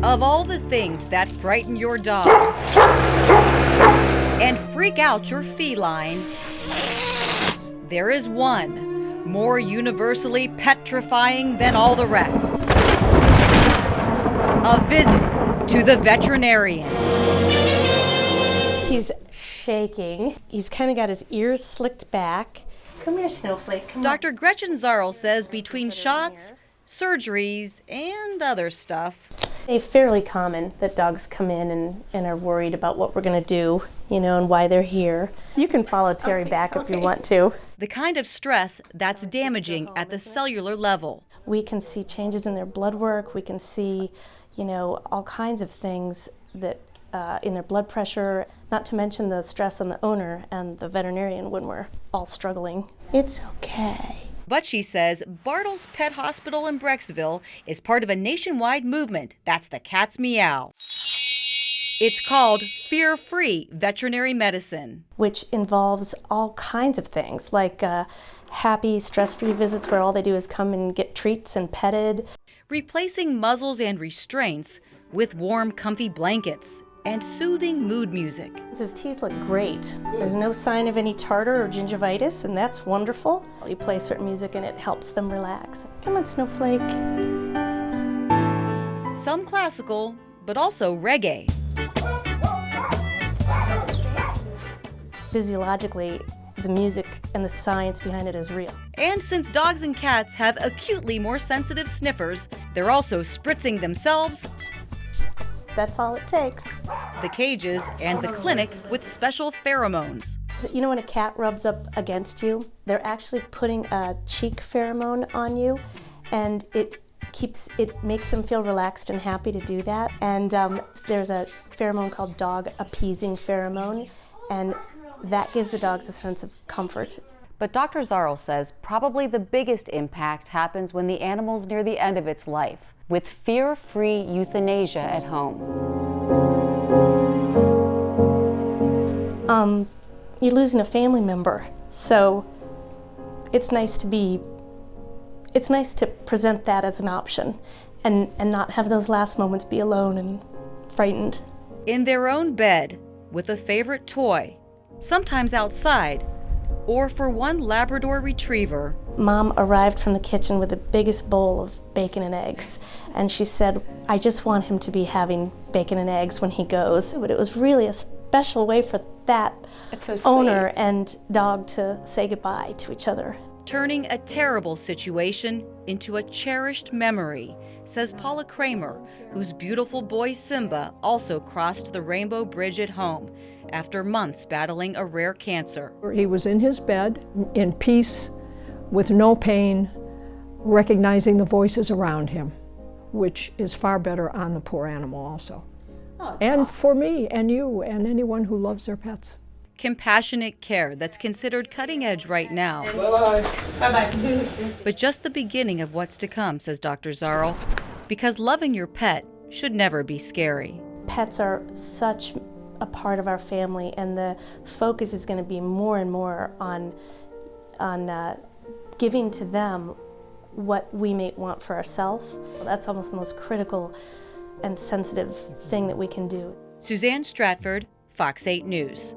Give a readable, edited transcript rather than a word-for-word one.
Of all the things that frighten your dog and freak out your feline, there is one more universally petrifying than all the rest. A visit to the veterinarian. He's shaking. He's kind of got his ears slicked back. Come here, Snowflake. Come Dr. Gretchen Zarl says between shots, surgeries, and other stuff, it's fairly common that dogs come in and are worried about what we're going to do, and why they're here. You can follow Terry back if you want to. The kind of stress that's damaging at the cellular level. We can see changes in their blood work. We can see, all kinds of things that in their blood pressure, not to mention the stress on the owner and the veterinarian when we're all struggling. It's okay. But she says Bartle's Pet Hospital in Brecksville is part of a nationwide movement that's the cat's meow. It's called Fear-Free Veterinary Medicine, which involves all kinds of things, like happy, stress-free visits where all they do is come and get treats and petted. Replacing muzzles and restraints with warm, comfy blankets and soothing mood music. His teeth look great. There's no sign of any tartar or gingivitis, and that's wonderful. You play certain music and it helps them relax. Come on, Snowflake. Some classical, but also reggae. Physiologically, the music and the science behind it is real. And since dogs and cats have acutely more sensitive sniffers, they're also spritzing themselves, that's all it takes, the cages, and the clinic with special pheromones. When a cat rubs up against you, they're actually putting a cheek pheromone on you, and it makes them feel relaxed and happy to do that. And there's a pheromone called dog appeasing pheromone, and that gives the dogs a sense of comfort. But Dr. Zarl says probably the biggest impact happens when the animal's near the end of its life, with fear-free euthanasia at home. You're losing a family member, so it's nice to present that as an option and not have those last moments be alone and frightened. In their own bed, with a favorite toy, sometimes outside, or for one Labrador retriever. Mom arrived from the kitchen with the biggest bowl of bacon and eggs, and she said, I just want him to be having bacon and eggs when he goes. But it was really a special way for that owner and dog to say goodbye to each other. Turning a terrible situation into a cherished memory, says Paula Kramer, whose beautiful boy Simba also crossed the Rainbow Bridge at home after months battling a rare cancer. He was in his bed, in peace, with no pain, recognizing the voices around him, which is far better on the poor animal also. And for me and you and anyone who loves their pets. Compassionate care that's considered cutting edge right now. Bye-bye. Bye-bye. But just the beginning of what's to come, says Dr. Zarl, because loving your pet should never be scary. Pets are such a part of our family, and the focus is going to be more and more on giving to them what we may want for ourselves. That's almost the most critical and sensitive thing that we can do. Suzanne, Stratford, Fox 8 News.